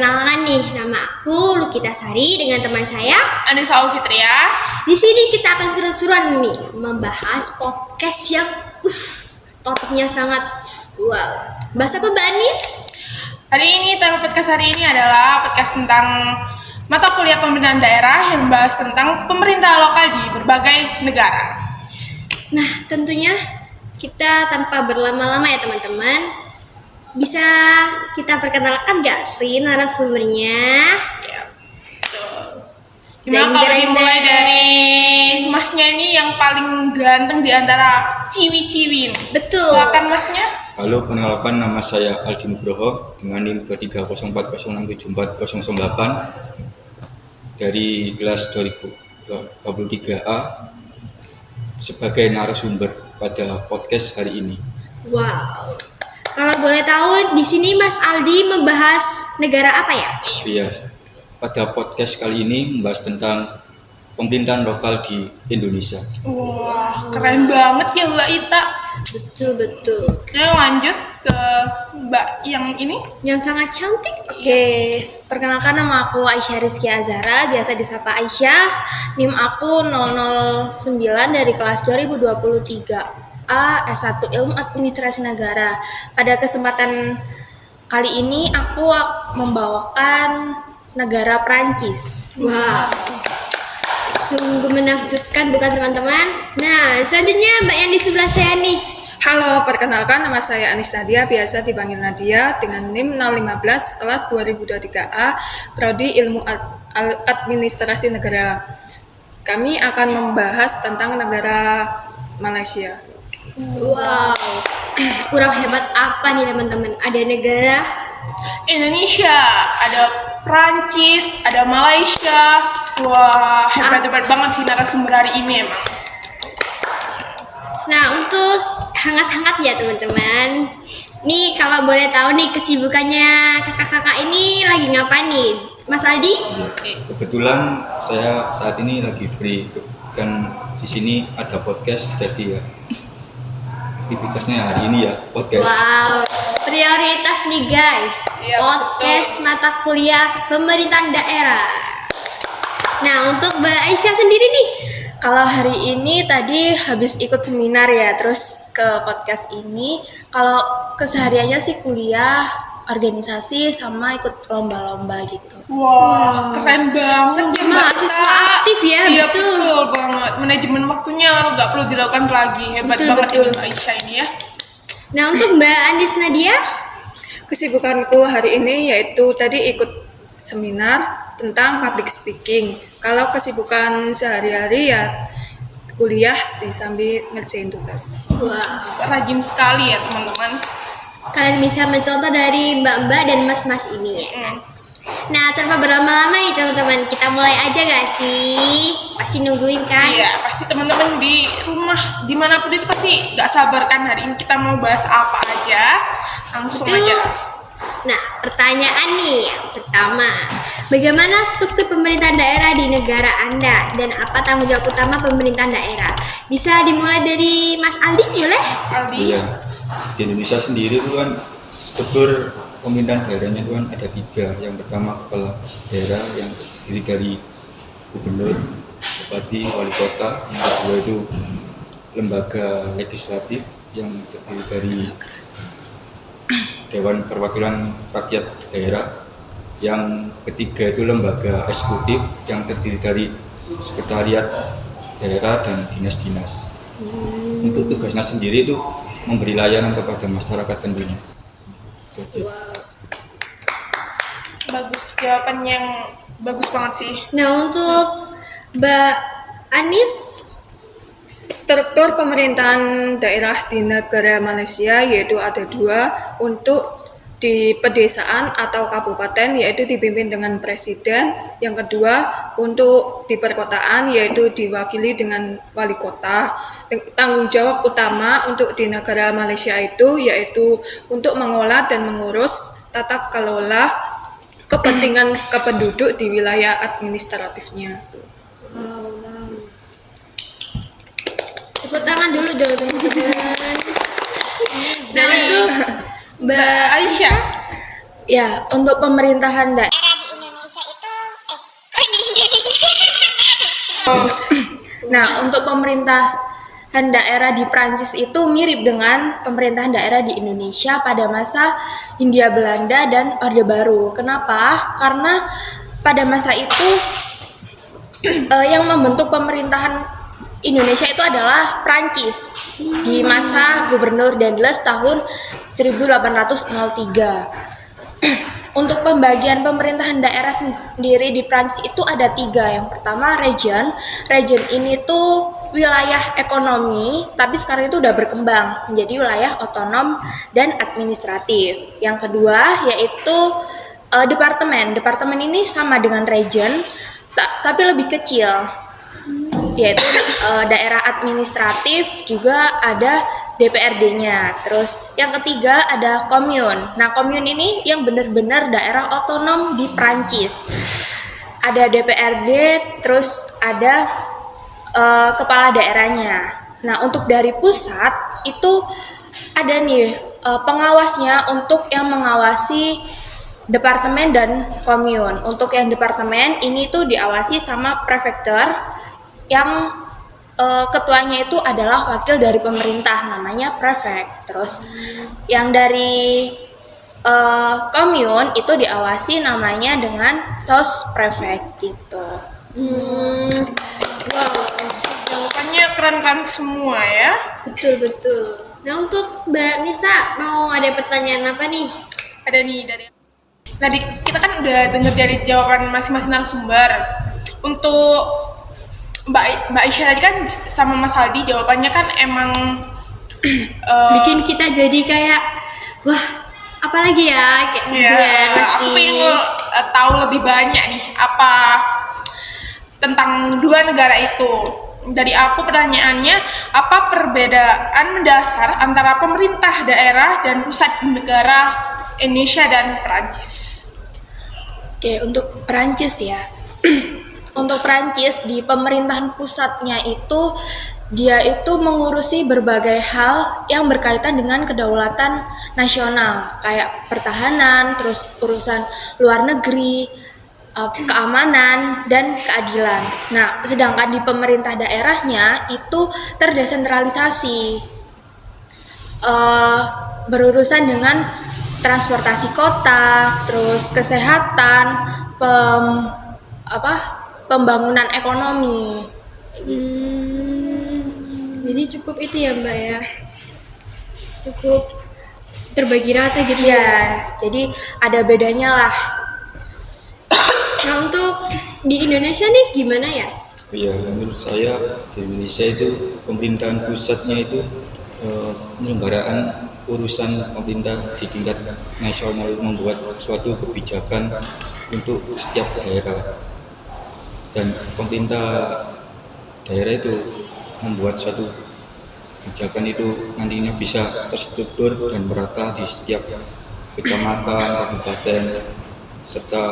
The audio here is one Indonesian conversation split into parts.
Perkenalkan nih, nama aku Lukita Sari dengan teman saya Anissa Alfitria. Di sini kita akan seru-seruan nih membahas podcast yang topiknya sangat wow. Bahas apa Mbak Anis? Hari ini tema podcast hari ini adalah podcast tentang mata kuliah pemerintahan daerah yang membahas tentang pemerintahan lokal di berbagai negara. Nah, tentunya kita tanpa berlama-lama ya teman-teman, bisa kita perkenalkan gak sih narasumbernya? Ya, betul. Gimana kalau dimulai dari masnya ini yang paling ganteng di antara ciwi-ciwi ini? Betul. Silakan masnya. Halo, perkenalkan nama saya Aldi Nugroho dengan NIM 2304067008 dari kelas 2023A sebagai narasumber pada podcast hari ini. Wow. Kalau boleh tahu di sini Mas Aldi membahas negara apa ya? Iya, pada podcast kali ini membahas tentang pemerintahan lokal di Indonesia. Wah, keren banget ya Mbak Ita. Betul. Oke, lanjut ke Mbak yang ini. Yang sangat cantik. Oke, perkenalkan nama aku Aisyah Rizky Azhara, biasa disapa Aisyah. NIM aku 009 dari kelas 2023 A S1 Ilmu Administrasi Negara. Pada kesempatan kali ini aku membawakan negara Prancis. Wow. Sungguh menakjubkan bukan teman-teman? Nah, selanjutnya Mbak yang di sebelah saya nih. Halo, perkenalkan nama saya Anis Nadia, biasa dipanggil Nadia dengan NIM 015 kelas 2023A Prodi Ilmu Administrasi Negara. Kami akan membahas tentang negara Malaysia. Wow. Kurang hebat apa nih teman-teman? Ada negara Indonesia, ada Prancis, ada Malaysia. Wah, hebat-hebat banget sih narasumber hari ini emang. Nah, untuk hangat-hangat ya teman-teman. Nih kalau boleh tahu nih kesibukannya kakak-kakak ini lagi ngapain nih? Mas Aldi? Kebetulan saya saat ini lagi free, kan di sini ada podcast jadi ya aktivitasnya hari ini ya podcast. Wow, prioritas nih guys. Iya, Podcast mata kuliah pemerintahan daerah. Nah, untuk Mbak Aisyah sendiri nih, Kalau hari ini tadi habis ikut seminar ya, terus ke podcast ini. Kalau kesehariannya sih kuliah, organisasi, sama ikut lomba-lomba gitu. Wah, keren banget ya Mbak mahasiswa Ita. aktif ya, Iya, betul. betul banget. Manajemen waktunya nggak perlu dilakukan lagi. Hebat Betul, banget betul. ini Mbak Aisyah ini ya. nah untuk Mbak Anis Nadia, Kesibukanku hari ini yaitu tadi ikut seminar tentang public speaking. Kalau kesibukan sehari-hari ya kuliah sambil ngerjain tugas. wow, Rajin sekali ya teman-teman. kalian bisa mencontoh dari mbak-mbak dan mas-mas ini ya. Nah, tanpa berlama-lama nih teman-teman, kita mulai aja gak sih? Pasti nungguin kan? Iya, pasti teman-teman di rumah dimanapun itu pasti nggak sabar kan hari ini kita mau bahas apa aja. Langsung Betul. aja. Nah, pertanyaan nih yang pertama, bagaimana struktur pemerintahan daerah di negara Anda dan apa tanggung jawab utama pemerintahan daerah? Bisa dimulai dari Mas Aldi boleh? Aldi. Iya, di Indonesia sendiri itu kan struktur pemerintahan daerahnya itu kan ada 3. Yang pertama kepala daerah yang terdiri dari gubernur, bupati, wali kota. Yang kedua itu lembaga legislatif yang terdiri dari Dewan Perwakilan Rakyat Daerah. Yang ketiga itu lembaga eksekutif yang terdiri dari sekretariat daerah dan dinas-dinas. Untuk tugasnya sendiri itu memberi layanan kepada masyarakat tentunya. Bagus, jawaban yang bagus banget sih. Nah, untuk Mbak Anis, Struktur pemerintahan daerah di negara Malaysia yaitu ada 2. Untuk di pedesaan atau kabupaten yaitu dipimpin dengan presiden. Yang kedua untuk di perkotaan yaitu diwakili dengan wali kota. Tanggung jawab utama untuk di negara Malaysia itu yaitu untuk mengolah dan mengurus tata kelola kepentingan kependuduk di wilayah administratifnya. tepuk tangan dulu dong teman-teman. Nah, untuk Mbak Aisyah. Ya, untuk pemerintahan daerah Nah, untuk pemerintahan daerah di Prancis itu mirip dengan pemerintahan daerah di Indonesia pada masa Hindia Belanda dan Orde Baru. Kenapa? Karena pada masa itu yang membentuk pemerintahan Indonesia itu adalah Prancis di masa Gubernur Daendels tahun 1803. Untuk pembagian pemerintahan daerah sendiri di Prancis itu ada 3. Yang pertama region. Region ini tuh wilayah ekonomi, tapi sekarang itu udah berkembang menjadi wilayah otonom dan administratif. Yang kedua yaitu departemen. Departemen ini sama dengan region, tapi lebih kecil, yaitu daerah administratif, juga ada DPRD-nya. Terus yang ketiga ada commune. Nah, commune ini yang benar-benar daerah otonom di Prancis. Ada DPRD, terus ada kepala daerahnya. Nah, untuk dari pusat itu ada nih pengawasnya untuk yang mengawasi departemen dan commune. Untuk yang departemen ini tuh diawasi sama prefektur, yang ketuanya itu adalah wakil dari pemerintah, namanya prefect. Terus yang dari commune itu diawasi namanya dengan sos prefect gitu. Wow, jawabannya keren-keren semua ya. Betul. Nah, untuk Mbak Nisa mau ada pertanyaan apa nih? Ada nih dari tadi kita kan udah dengar dari jawaban masing-masing narasumber. Untuk Mbak Aisyah tadi kan sama Mas Aldi jawabannya kan emang Bikin kita jadi kayak wah, apalagi ya kayak gitu kan pasti. aku pengen tahu lebih banyak nih apa tentang dua negara itu. Dari aku pertanyaannya, apa perbedaan mendasar antara pemerintah daerah dan pusat di negara Indonesia dan Perancis? Oke, untuk Perancis ya. Untuk Perancis di pemerintahan pusatnya itu dia itu mengurusi berbagai hal yang berkaitan dengan kedaulatan nasional, kayak pertahanan, terus urusan luar negeri, keamanan dan keadilan. Nah, sedangkan di pemerintah daerahnya itu terdesentralisasi, berurusan dengan transportasi kota, terus kesehatan, pembangunan ekonomi. Jadi cukup itu ya Mbak ya, cukup terbagi rata gitu Ya, jadi ada bedanya lah. Nah, untuk di Indonesia nih gimana ya? Ya, menurut saya di Indonesia itu pemerintahan pusatnya itu penyelenggaraan urusan pemerintah di tingkat nasional, membuat suatu kebijakan untuk setiap daerah, dan pemerintah daerah itu membuat suatu kebijakan itu nantinya bisa terstruktur dan merata di setiap kecamatan, kabupaten, serta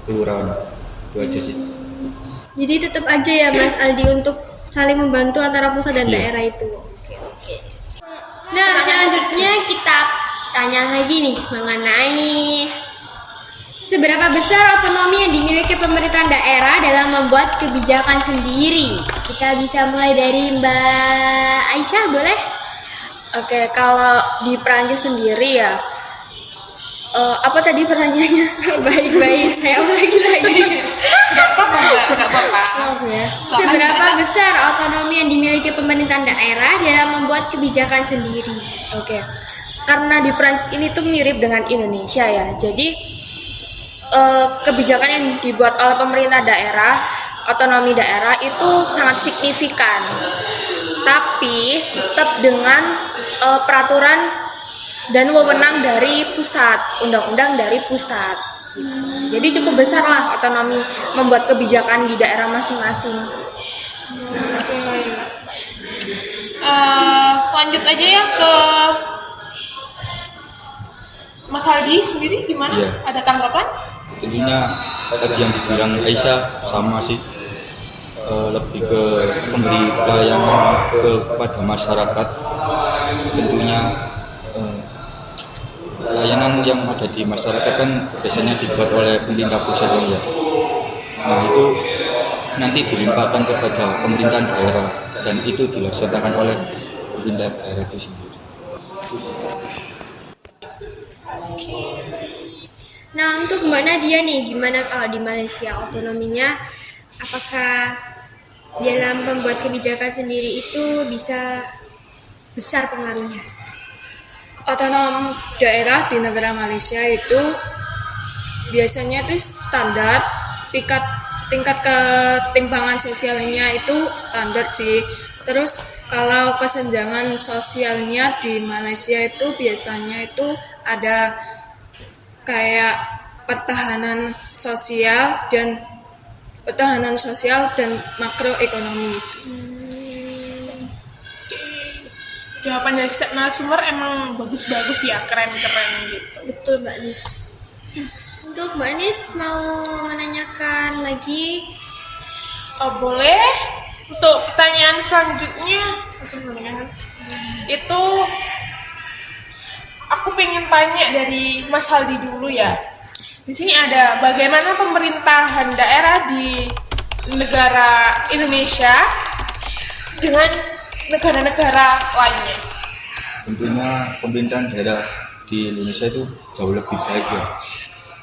kelurahan. Itu aja sih. Jadi tetap aja ya Mas Aldi untuk saling membantu antara pusat dan Iya. daerah itu. Oke. Nah, selanjutnya kita tanya lagi nih mengenai seberapa besar otonomi yang dimiliki pemerintahan daerah dalam membuat kebijakan sendiri. Kita bisa mulai dari Mbak Aisyah, boleh? Oke, kalau di Perancis sendiri ya, apa tadi pertanyaannya? Baik, saya ulangi lagi. Gak apa-apa. Maaf ya. Seberapa besar otonomi yang dimiliki pemerintahan daerah dalam membuat kebijakan sendiri? Oke, karena di Perancis ini tuh mirip dengan Indonesia ya, jadi kebijakan yang dibuat oleh pemerintah daerah, otonomi daerah itu sangat signifikan, tapi tetap dengan peraturan dan wewenang dari pusat, undang-undang dari pusat. Jadi cukup besar lah otonomi membuat kebijakan di daerah masing-masing. Lanjut aja ya ke Mas Aldi sendiri gimana? Iya. Ada tanggapan? Tentunya tadi yang dibilang Aisyah sama sih, lebih ke memberi pelayanan kepada masyarakat. Tentunya layanan yang ada di masyarakat kan biasanya dibuat oleh pemerintah pusat kan ya. Nah itu nanti dilimpahkan kepada pemerintahan daerah dan itu dilaksanakan oleh pemerintah daerah itu sendiri. Nah, untuk Mbak Nadia nih, gimana kalau di Malaysia otonominya? Apakah dalam membuat kebijakan sendiri itu bisa besar pengaruhnya? Otonom daerah di negara Malaysia itu biasanya itu standar, tingkat ketimpangan sosialnya itu standar sih. Terus kalau kesenjangan sosialnya di Malaysia itu biasanya itu ada kayak pertahanan sosial dan makroekonomi. Jawaban dari narasumber emang bagus-bagus ya, keren-keren gitu. Betul Mbak Nis. Untuk Mbak Nis mau menanyakan lagi? Boleh. Untuk pertanyaan selanjutnya, itu aku pengen tanya dari Mas Haldi dulu ya. Di sini ada bagaimana pemerintahan daerah di negara Indonesia dengan negara-negara lainnya. Tentunya pemerintahan daerah di Indonesia itu jauh lebih baik ya,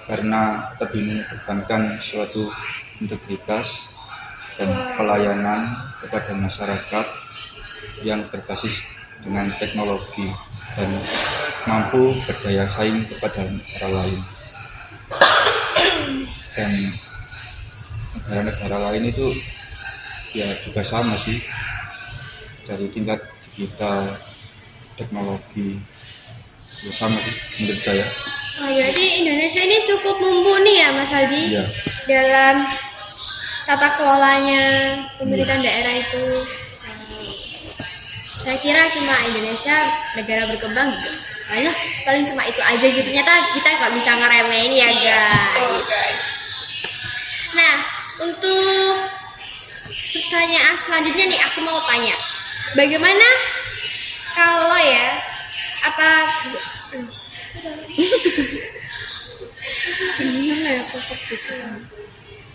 karena lebih mengedepankan suatu integritas dan pelayanan kepada masyarakat yang berbasis dengan teknologi dan mampu berdaya saing kepada negara lain. Dan negara-negara lain itu ya juga sama sih, dari tingkat digital, teknologi, ya sama sih menurut saya. Wah, berarti Indonesia ini cukup mumpuni ya Mas Aldi Iya. dalam tata kelolanya pemerintahan daerah itu. Saya kira cuma Indonesia negara berkembang gitu. Alah, paling cuma itu aja gitu. Ternyata kita nggak bisa ngeremehin ya guys. Nah, untuk pertanyaan selanjutnya nih aku mau tanya. Bagaimana kalau ya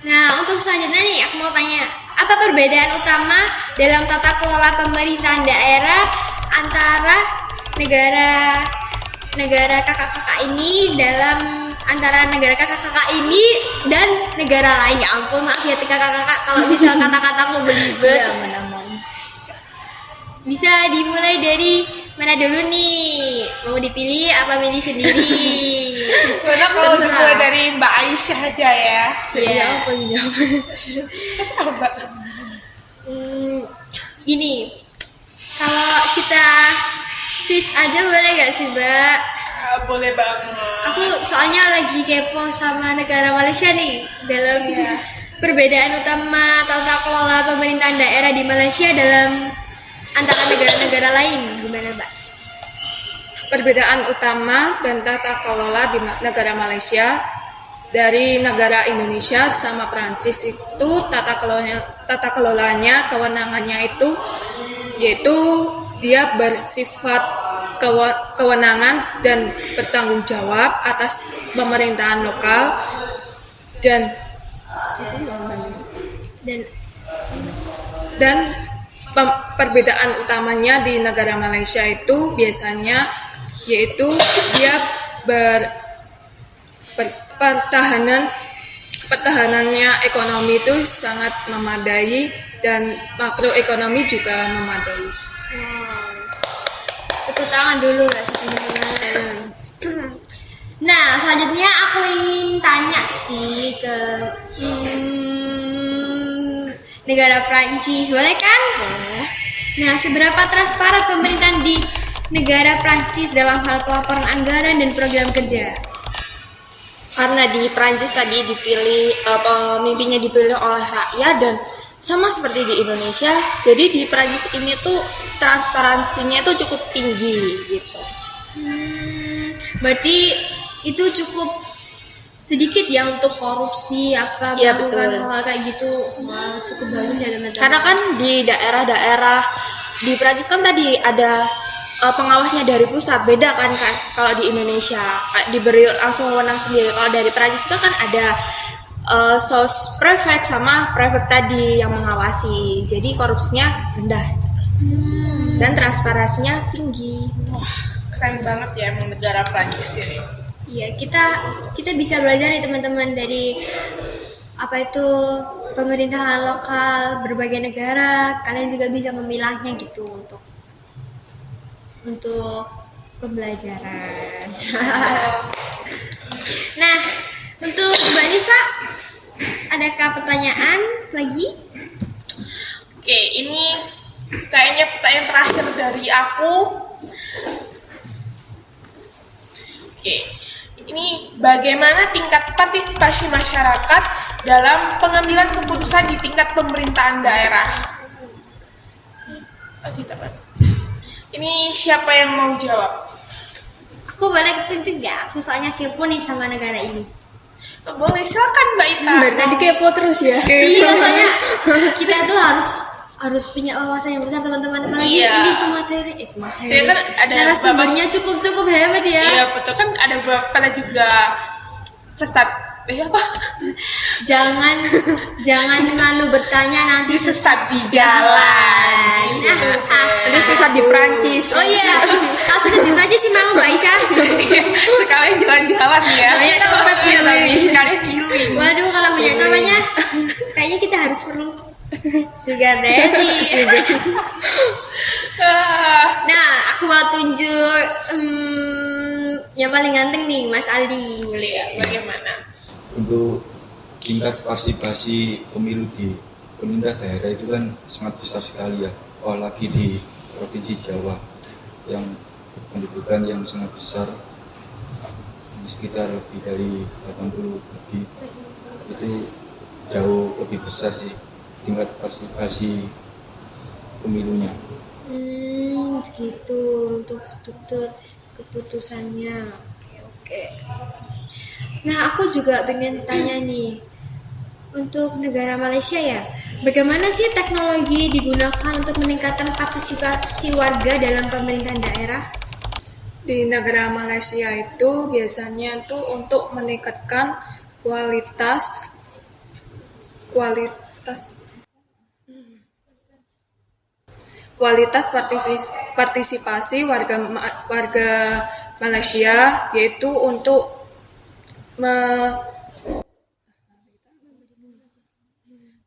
Nah, untuk selanjutnya nih aku mau tanya, apa perbedaan utama dalam tata kelola pemerintahan daerah antara negara kakak-kakak ini antara negara kakak-kakak ini dan negara lain? Ya ampun, maaf ya kakak-kakak kalau misal kata-kataku belibet. Bisa dimulai dari mana dulu nih? Mau dipilih apa milih sendiri? Karena kalau Terserah. dimulai dari Mbak Aisyah aja ya. Iya. Sahabat. Gini, kalau kita switch aja boleh gak sih Mbak? Boleh banget. Aku soalnya lagi kepo sama negara Malaysia nih dalam perbedaan utama tata kelola pemerintahan daerah di Malaysia dalam antara negara-negara lain, gimana Mbak? Perbedaan utama dan tata kelola di negara Malaysia dari negara Indonesia sama Prancis itu tata kelolanya, kewenangannya itu yaitu dia bersifat kewenangan dan bertanggung jawab atas pemerintahan lokal dan perbedaan utamanya di negara Malaysia itu biasanya yaitu dia pertahanannya ekonomi itu sangat memadai dan makroekonomi juga memadai. Tepuk tangan dulu gak sih teman-teman? Nah, selanjutnya aku ingin tanya sih ke negara Prancis, boleh kan? Nah, seberapa transparan pemerintahan di negara Prancis dalam hal pelaporan anggaran dan program kerja? Karena di Prancis tadi pemimpinnya dipilih oleh rakyat dan sama seperti di Indonesia, jadi di Prancis ini tuh transparansinya tuh cukup tinggi gitu. Berarti itu cukup sedikit ya untuk korupsi Iya, melakukan betul. hal kayak gitu. Wah, cukup bagus ya teman-teman. Karena kan di daerah-daerah di Prancis kan tadi ada pengawasnya dari pusat. Beda kan kalau di Indonesia kayak diberi langsung wewenang sendiri. Kalau dari Prancis itu kan ada sos prefect sama prefect tadi yang mengawasi. Jadi korupsinya rendah dan transparansinya tinggi. Wah, keren banget ya emang negara Prancis ini. Iya, kita bisa belajar nih teman-teman dari apa itu pemerintahan lokal berbagai negara. Kalian juga bisa memilahnya gitu untuk pembelajaran. Nah, untuk Mbak Nisa, adakah pertanyaan lagi? Oke, ini kayaknya pertanyaan terakhir dari aku. Oke, ini bagaimana tingkat partisipasi masyarakat dalam pengambilan keputusan di tingkat pemerintahan daerah? Ini siapa yang mau jawab? Aku boleh tunjuk gak? Aku soalnya kepo nih sama negara ini. Boleh, silakan Mbak Ita. Dari tadi kepo terus ya. Iya, soalnya kita tuh harus punya wawasan yang besar teman-teman. Apalagi Iya. ini pemateri. Saya kan ada narasumbernya cukup hebat ya. Iya betul, kan ada beberapa juga sesat. Apa? Jangan selalu bertanya nanti sesat di jalan. Ini sesat di Prancis. Oh iya, kalau sesat di Prancis sih mau Mbak Aisyah. Sekalian jalan-jalan ya. Banyak copetnya tapi. Sekalian healing. Waduh, kalau punya cowoknya, kayaknya kita harus perlu sugar daddy. Nah, aku mau tunjuk yang paling ganteng nih, Mas Aldi. Boleh, bagaimana? Untuk tingkat partisipasi pemilu di pemerintah daerah itu kan sangat besar sekali ya, apalagi di Provinsi Jawa yang berpendudukan yang sangat besar, sekitar lebih dari 80 lebih, itu jauh lebih besar sih tingkat partisipasi pemilunya. Gitu untuk struktur keputusannya. Oke. Nah, aku juga pengen tanya nih, untuk negara Malaysia ya, bagaimana sih teknologi digunakan untuk meningkatkan partisipasi warga dalam pemerintahan daerah? Di negara Malaysia itu biasanya tuh untuk meningkatkan kualitas partisipasi warga Malaysia, yaitu untuk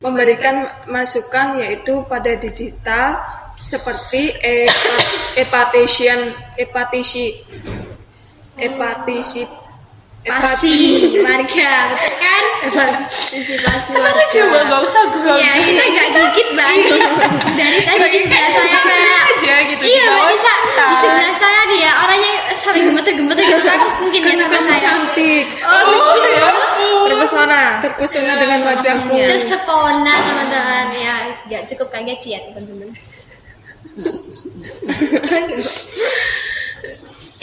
memberikan masukan yaitu pada digital seperti Warga, betul kan? Partisipasi Aku coba gak usah grogi. Iya, kita gak gigit Mbak Anis. Dari tadi di sebelah saya kayak aja gitu. iya, di Mbak bawah Nisa di sebelah saya dia orangnya sampai gemeter-gemeter gitu. Takut mungkin dia sama saya. cantik, terpesona dengan wajahmu. Tersepona teman-teman. Ya, gak cukup kaget sih ya teman-teman.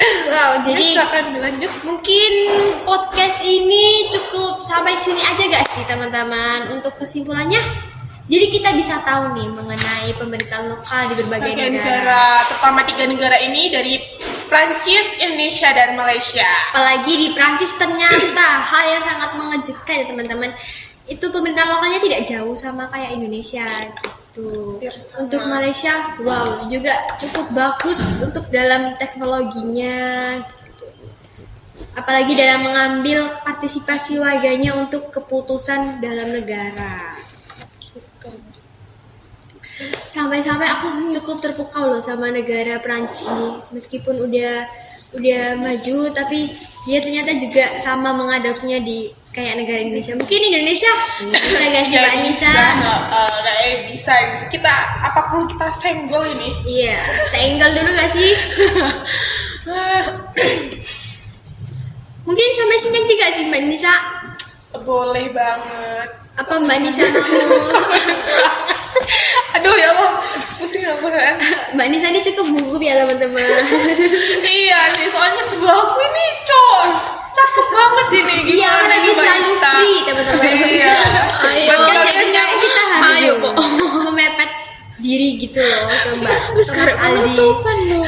Wow, jadi silakan dilanjut. mungkin podcast ini cukup sampai sini aja gak sih teman-teman. Untuk kesimpulannya, jadi kita bisa tahu nih mengenai pemerintahan lokal di berbagai negara. Terutama 3 negara ini dari Prancis, Indonesia, dan Malaysia. Apalagi di Prancis ternyata hal yang sangat mengejutkan ya teman-teman. Itu pemerintahan lokalnya tidak jauh sama kayak Indonesia gitu. Untuk Malaysia, wow, juga cukup bagus untuk dalam teknologinya gitu. Apalagi dalam mengambil partisipasi warganya untuk keputusan dalam negara. Sampai-sampai aku cukup terpukau loh sama negara Prancis ini. Meskipun udah maju, tapi dia ternyata juga sama mengadopsinya di kayak negara Indonesia. Mungkin Indonesia bisa gak sih Mbak Nisa? Bisa. Kita apa perlu kita senggol ini? Iya, senggol dulu gak sih? Mungkin sampai sini aja gak sih Mbak Nisa? Boleh banget. Apa Mbak Nisa mau? Aduh ya Allah, pusing aku ya. Mbak Nisa ini cukup gugup ya teman-teman. Iya nih, soalnya sebelahku ini cakep banget ini. Iya, karena dia selalu free teman-teman. Iya. Ayo, Buat kan kalian jadi kita harus ayo, memepet diri gitu loh ke Mbak ke Mas sekarang Aldi. penutupan loh.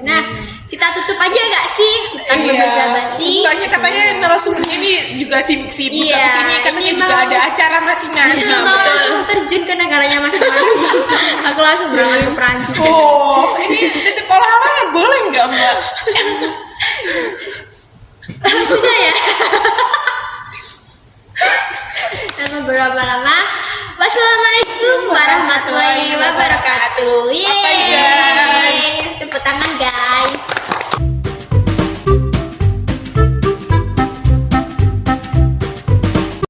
Nah, kita tutup aja gak sih? Tanpa basa-basi. Soalnya katanya narasumbernya ini juga sibuk-sibuk Iya, terus ini katanya ini juga mau- ada acara masing-masing. Itu mau langsung terjun ke negaranya masing-masing. Aku langsung berangkat ke Perancis. Oh, ini titip olahraga boleh nggak Mbak? Sudah ya. Tanpa berlama-lama. Wassalamualaikum warahmatullahi wabarakatuh. Yeay. Bye, guys. Tepuk tangan guys.